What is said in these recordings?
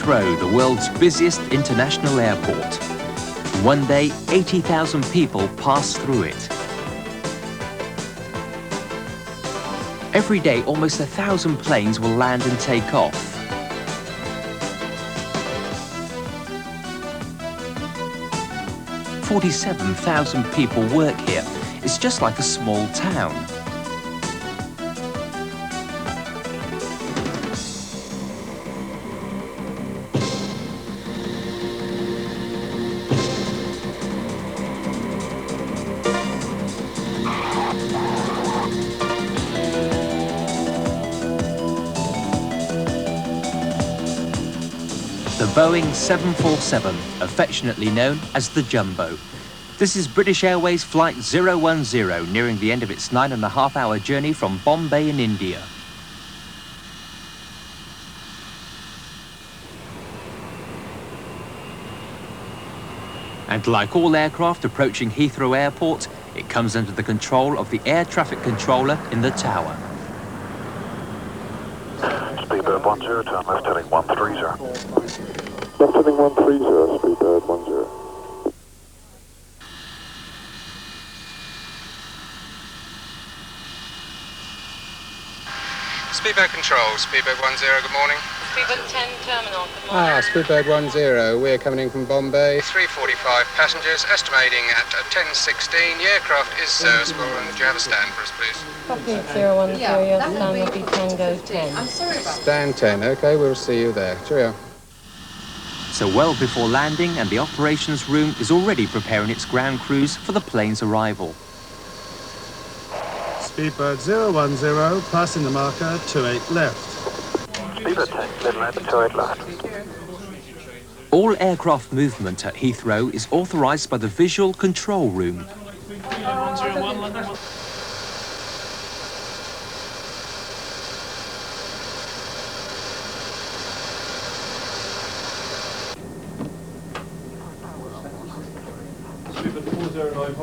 Heathrow, the world's busiest international airport. One day, 80,000 people pass through it. Every day, almost 1,000 planes will land and take off. "47,000 people work here. It's just like a small town. The Boeing 747, affectionately known as the Jumbo. This is British Airways Flight 010, nearing the end of its 9.5-hour journey from Bombay in India. And like all aircraft approaching Heathrow Airport, it comes under the control of the air traffic controller in the tower. Speedbird 10, turn left heading 130. Left heading 130, Speedbird 10. Speedbird Control, Speedbird 10, good morning. Speedbird 10 Terminal, good morning. Speedbird 10, we're coming in from Bombay. 345 passengers, estimating at 10:16. The aircraft is serviceable, and do you have a stand for us, please? Copy 010, your stand will be Tango 10. I'm sorry about Stand 10, okay, we'll see you there. Cheerio. So well before landing, and the operations room is already preparing its ground crews for the plane's arrival. Speedbird 010, passing the marker, 28 left. Speedbird 10, clear land, 28 left. All aircraft movement at Heathrow is authorised by the Visual Control Room.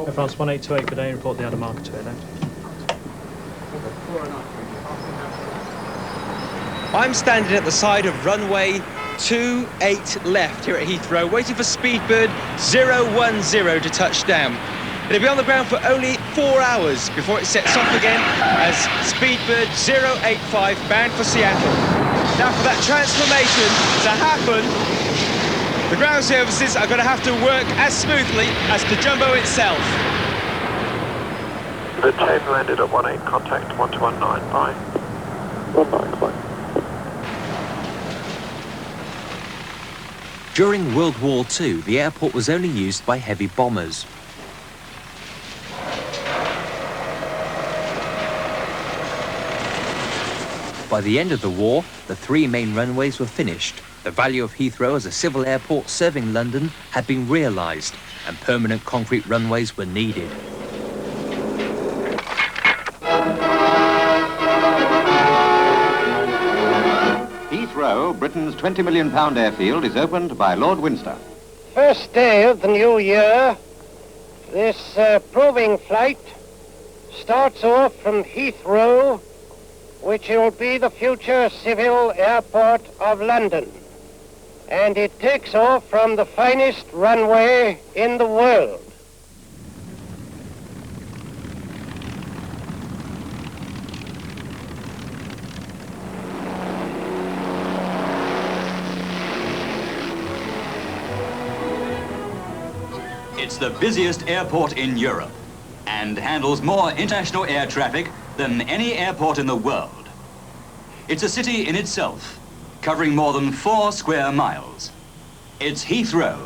Air France 1828, good day, report the outer marker 28 left. I'm standing at the side of runway 28 left here at Heathrow, waiting for Speedbird 010 to touch down. It'll be on the ground for only 4 hours before it sets off again as Speedbird 085 bound for Seattle. Now for that transformation to happen, the ground services are going to have to work as smoothly as the Jumbo itself. The 10 landed at 18, contact 1219, bye. 19, bye. During World War II, the airport was only used by heavy bombers. By the end of the war, the 3 main runways were finished. The value of Heathrow as a civil airport serving London had been realised, and permanent concrete runways were needed. Heathrow, Britain's £20 million airfield, is opened by Lord Windsor. First day of the new year, this proving flight starts off from Heathrow, which will be the future civil airport of London. And it takes off from the finest runway in the world. It's the busiest airport in Europe and handles more international air traffic than any airport in the world. It's a city in itself, covering more than 4 square miles. It's Heathrow,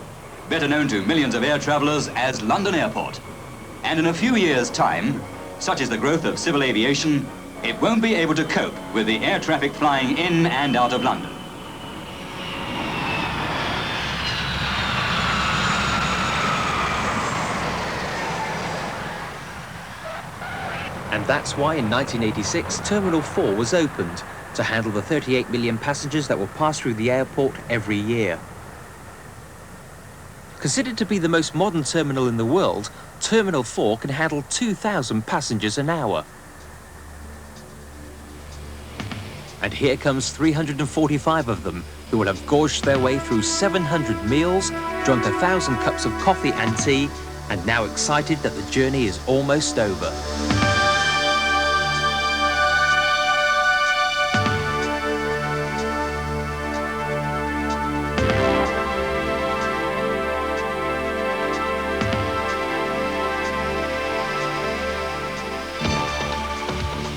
better known to millions of air travellers as London Airport. And in a few years' time, such is the growth of civil aviation, it won't be able to cope with the air traffic flying in and out of London. And that's why in 1986, Terminal 4 was opened to handle the 38 million passengers that will pass through the airport every year. Considered to be the most modern terminal in the world, Terminal 4 can handle 2,000 passengers an hour. And here comes 345 of them, who will have gorged their way through 700 meals, drunk 1,000 cups of coffee and tea, and now excited that the journey is almost over.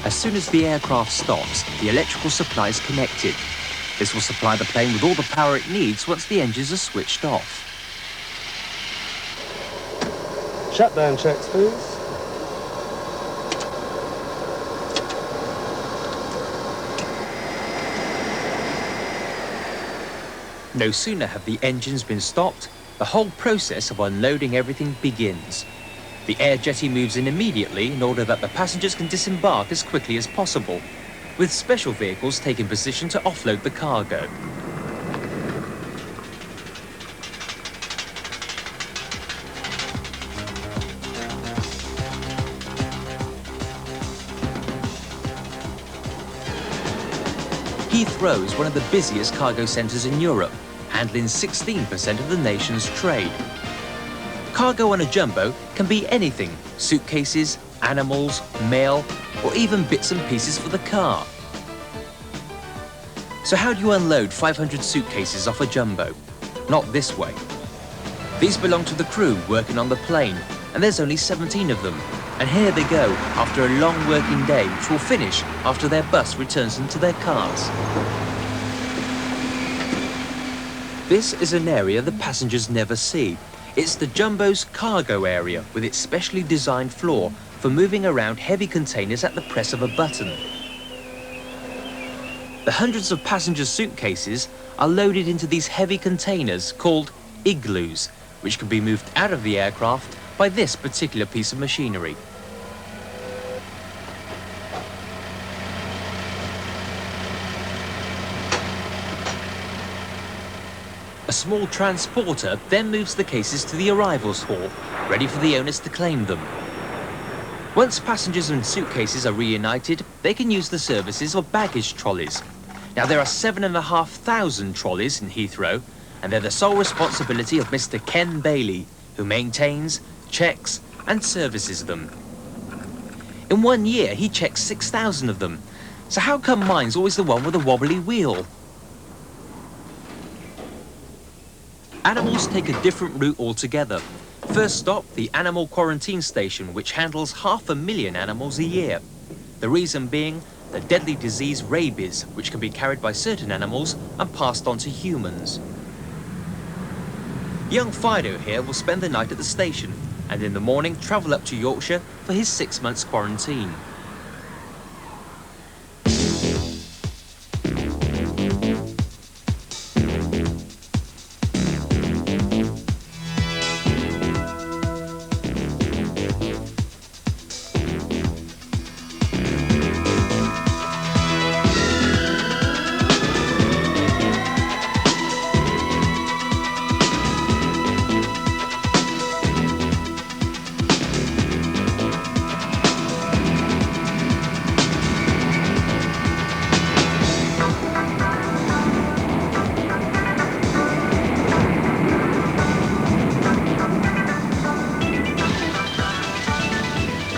As soon as the aircraft stops, the electrical supply is connected. This will supply the plane with all the power it needs once the engines are switched off. Shutdown checks, please. No sooner have the engines been stopped, the whole process of unloading everything begins. The air jetty moves in immediately in order that the passengers can disembark as quickly as possible, with special vehicles taking position to offload the cargo. Heathrow is one of the busiest cargo centres in Europe, handling 16% of the nation's trade. Cargo on a jumbo can be anything: suitcases, animals, mail, or even bits and pieces for the car. So how do you unload 500 suitcases off a jumbo? Not this way. These belong to the crew working on the plane, and there's only 17 of them. And here they go after a long working day, which will finish after their bus returns them to their cars. This is an area the passengers never see. It's the jumbo's cargo area, with its specially designed floor for moving around heavy containers at the press of a button. The hundreds of passenger suitcases are loaded into these heavy containers called igloos, which can be moved out of the aircraft by this particular piece of machinery. A small transporter then moves the cases to the arrivals hall, ready for the owners to claim them. Once passengers and suitcases are reunited, they can use the services of baggage trolleys. Now, there are 7,500 trolleys in Heathrow, and they're the sole responsibility of Mr. Ken Bailey, who maintains, checks, and services them. In 1 year, he checks 6,000 of them. So how come mine's always the one with a wobbly wheel? Animals take a different route altogether. First stop, the animal quarantine station, which handles 500,000 animals a year. The reason being the deadly disease rabies, which can be carried by certain animals and passed on to humans. Young Fido here will spend the night at the station, and in the morning travel up to Yorkshire for his 6 months quarantine.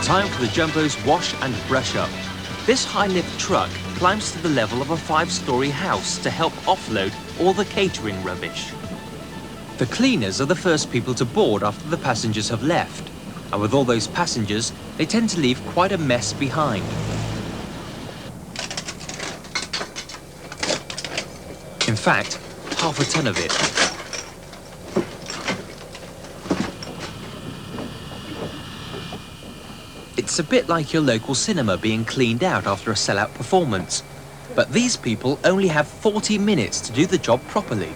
Time for the jumbo's wash and brush up. This high-lift truck climbs to the level of a 5-story house to help offload all the catering rubbish. The cleaners are the first people to board after the passengers have left. And with all those passengers, they tend to leave quite a mess behind. In fact, 1/2 ton of it. It's a bit like your local cinema being cleaned out after a sellout performance. But these people only have 40 minutes to do the job properly.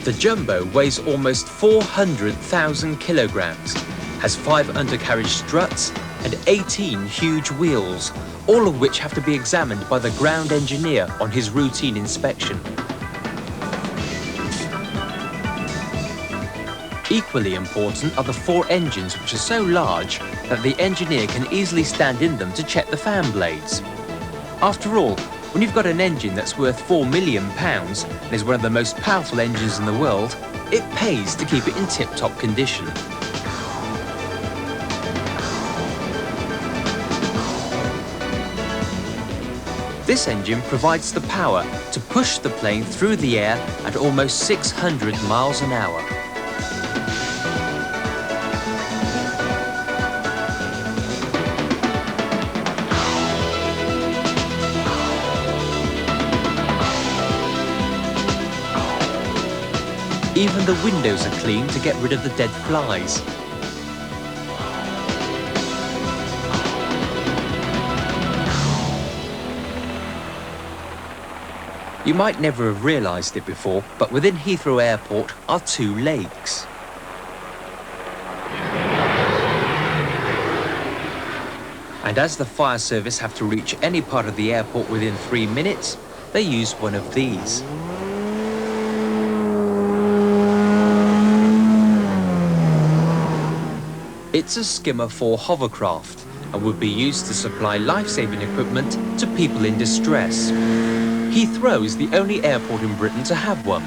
The jumbo weighs almost 400,000 kilograms, has 5 undercarriage struts and 18 huge wheels, all of which have to be examined by the ground engineer on his routine inspection. Equally important are the 4 engines, which are so large that the engineer can easily stand in them to check the fan blades. After all, when you've got an engine that's worth £4 million and is one of the most powerful engines in the world, it pays to keep it in tip-top condition. This engine provides the power to push the plane through the air at almost 600 miles an hour. Even the windows are cleaned to get rid of the dead flies. You might never have realised it before, but within Heathrow Airport are 2 lakes. And as the fire service have to reach any part of the airport within 3 minutes, they use one of these. It's a skimmer 4 hovercraft and would be used to supply life-saving equipment to people in distress. Heathrow is the only airport in Britain to have one.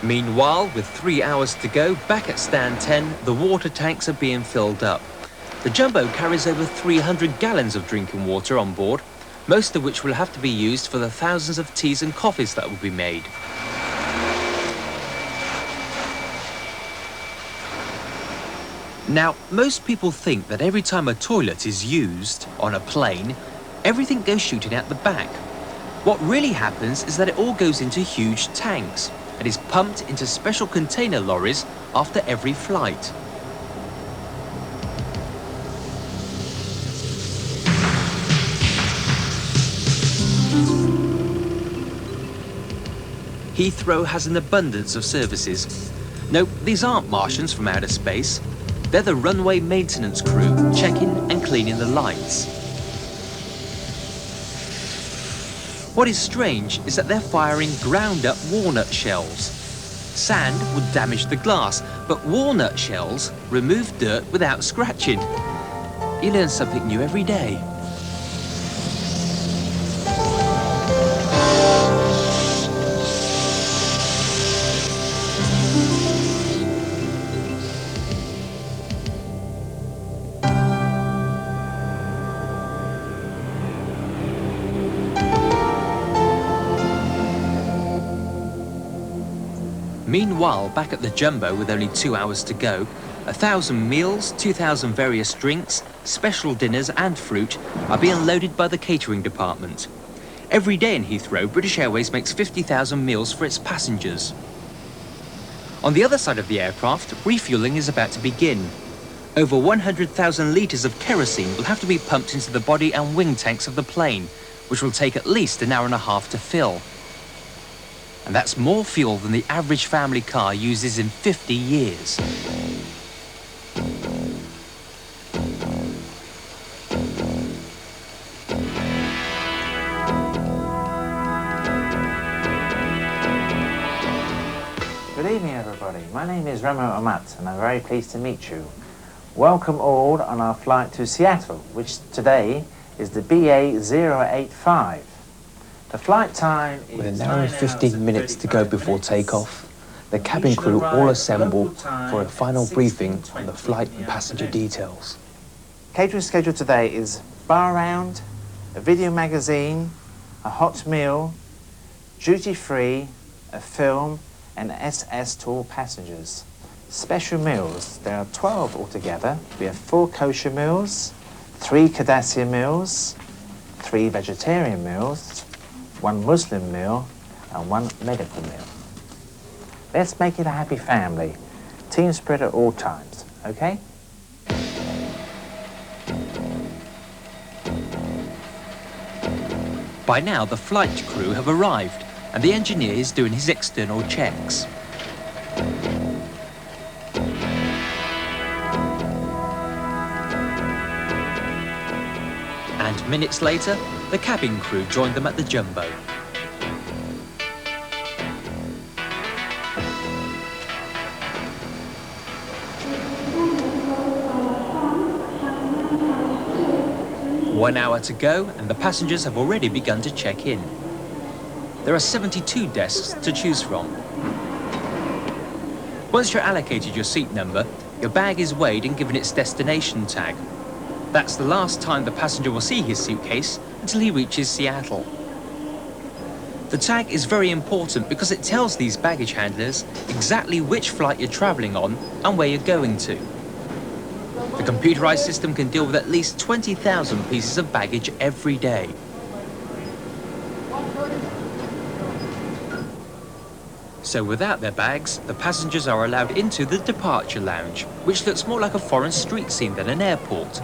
Meanwhile, with 3 hours to go, back at stand 10, the water tanks are being filled up. The Jumbo carries over 300 gallons of drinking water on board, most of which will have to be used for the thousands of teas and coffees that will be made. Now, most people think that every time a toilet is used on a plane, everything goes shooting out the back. What really happens is that it all goes into huge tanks and is pumped into special container lorries after every flight. Heathrow has an abundance of services. No, these aren't Martians from outer space. They're the runway maintenance crew, checking and cleaning the lights. What is strange is that they're firing ground-up walnut shells. Sand would damage the glass, but walnut shells remove dirt without scratching. You learn something new every day. Meanwhile, back at the Jumbo with only 2 hours to go, 1,000 meals, 2,000 various drinks, special dinners and fruit are being loaded by the catering department. Every day in Heathrow, British Airways makes 50,000 meals for its passengers. On the other side of the aircraft, refuelling is about to begin. Over 100,000 litres of kerosene will have to be pumped into the body and wing tanks of the plane, which will take at least an hour and a half to fill. And that's more fuel than the average family car uses in 50 years. Good evening, everybody. My name is Remo Amat, and I'm very pleased to meet you. Welcome all on our flight to Seattle, which today is the BA085. The flight time is... With an hour and 15 minutes to go before takeoff, the cabin crew all assemble for a final briefing on the flight and passenger details. Catering schedule today is bar round, a video magazine, a hot meal, duty-free, a film, and SS to all passengers. Special meals, there are 12 altogether. We have 4 kosher meals, 3 Cardassia meals, 3 vegetarian meals, 1 Muslim meal, and 1 medical meal. Let's make it a happy family. Team spirit at all times, okay? By now, the flight crew have arrived, and the engineer is doing his external checks. Minutes later, the cabin crew joined them at the jumbo. One hour to go, and the passengers have already begun to check in. There are 72 desks to choose from. Once you're allocated your seat number, your bag is weighed and given its destination tag. That's the last time the passenger will see his suitcase until he reaches Seattle. The tag is very important because it tells these baggage handlers exactly which flight you're traveling on and where you're going to. The computerized system can deal with at least 20,000 pieces of baggage every day. So without their bags, the passengers are allowed into the departure lounge, which looks more like a foreign street scene than an airport.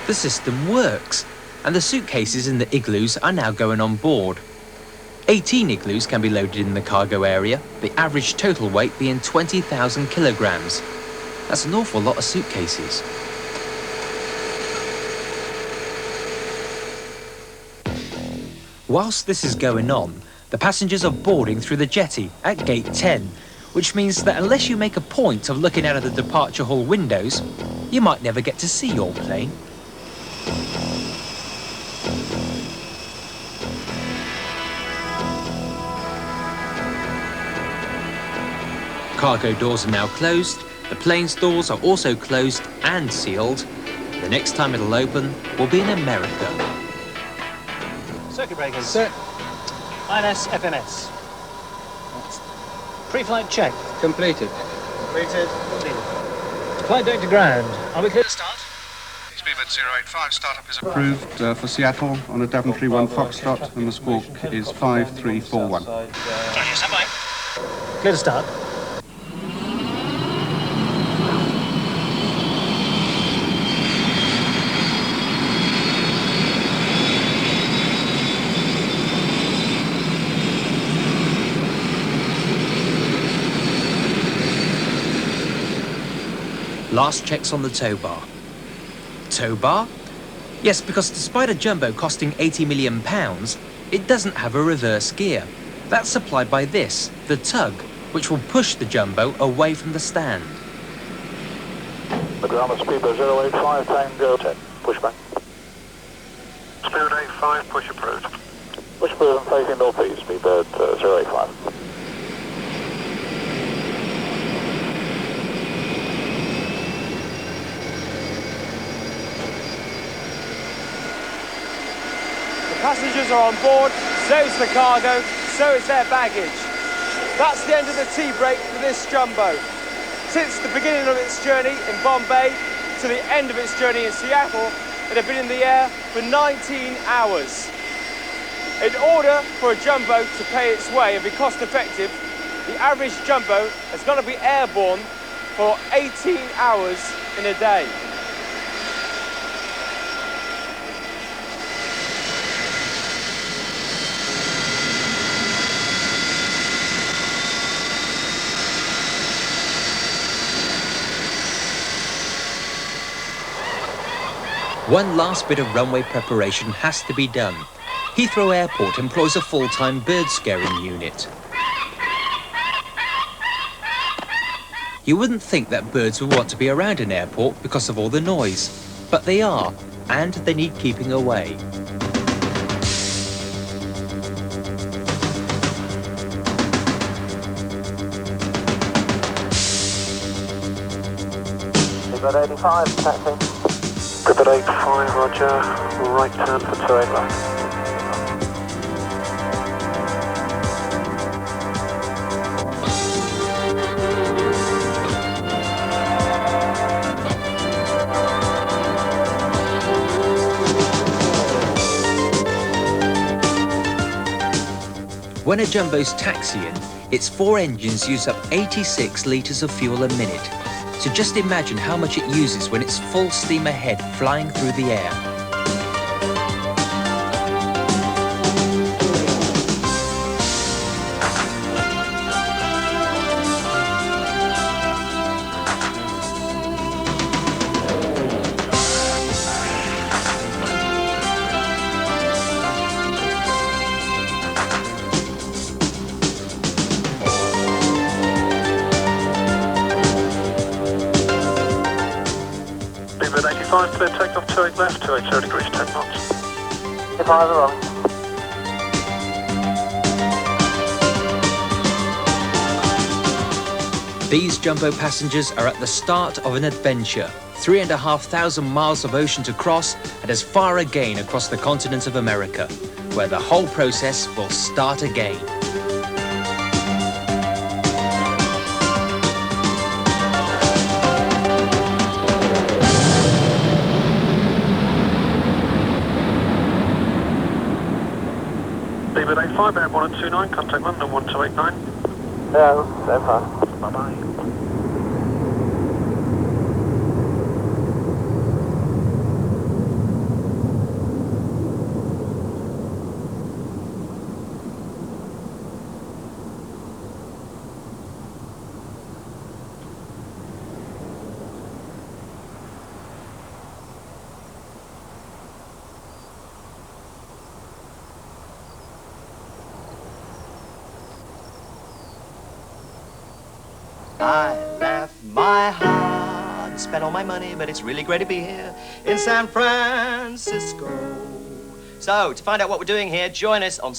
The system works, and the suitcases in the igloos are now going on board. 18 igloos can be loaded in the cargo area, the average total weight being 20,000 kilograms. That's an awful lot of suitcases. Whilst this is going on, the passengers are boarding through the jetty at gate 10, which means that unless you make a point of looking out of the departure hall windows, you might never get to see your plane. Cargo doors are now closed, the plane's doors are also closed and sealed. The next time it'll open will be in America. Circuit breakers. Sir. INS FMS. Pre-flight check. Completed. Completed. Flight deck to ground. Are we clear to start? Speedbird 085, startup is approved for Seattle on a Daventry 1 Foxtrot, and the squawk is 5341. Stand by. Clear to start. Last checks on the tow bar. Tow bar? Yes, because despite a jumbo costing £80 million, it doesn't have a reverse gear. That's supplied by this, the tug, which will push the jumbo away from the stand. The ground at Speedbird 085, Tango 10, pushback. Speedbird 85, push approved. Push approved and facing northeast, Speedbird 085. Passengers are on board, so is the cargo, so is their baggage. That's the end of the tea break for this jumbo. Since the beginning of its journey in Bombay to the end of its journey in Seattle, it had been in the air for 19 hours. In order for a jumbo to pay its way and be cost effective, the average jumbo has got to be airborne for 18 hours in a day. One last bit of runway preparation has to be done. Heathrow Airport employs a full-time bird scaring unit. You wouldn't think that birds would want to be around an airport because of all the noise, but they are, and they need keeping away. Speedbird 85, taxi. Speedbird 85, roger, right turn for 28 left. When a jumbo's taxiing, its 4 engines use up 86 litres of fuel a minute. So just imagine how much it uses when it's full steam ahead, flying through the air. 5 clear, takeoff 28 left, 280 degrees, 10 knots. If I were wrong. These jumbo passengers are at the start of an adventure. 3,500 miles of ocean to cross and as far again across the continent of America, where the whole process will start again. Leeward 85, air 129, contact London 1289. Yeah, so far. Bye-bye. I left my heart and spent all my money, but it's really great to be here in San Francisco. So, to find out what we're doing here, join us on